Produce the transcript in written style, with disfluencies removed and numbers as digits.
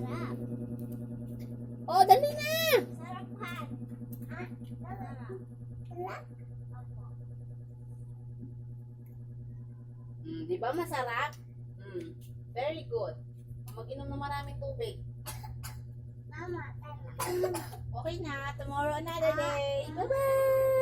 Sarap. Oh, dali na! Sarap han. Ah, sarap. Sarap? Opo. Di ba masarap? Very good. Mag-inom ng maraming tubig. Mama, tama. Okay na. Tomorrow another day. Bye-bye!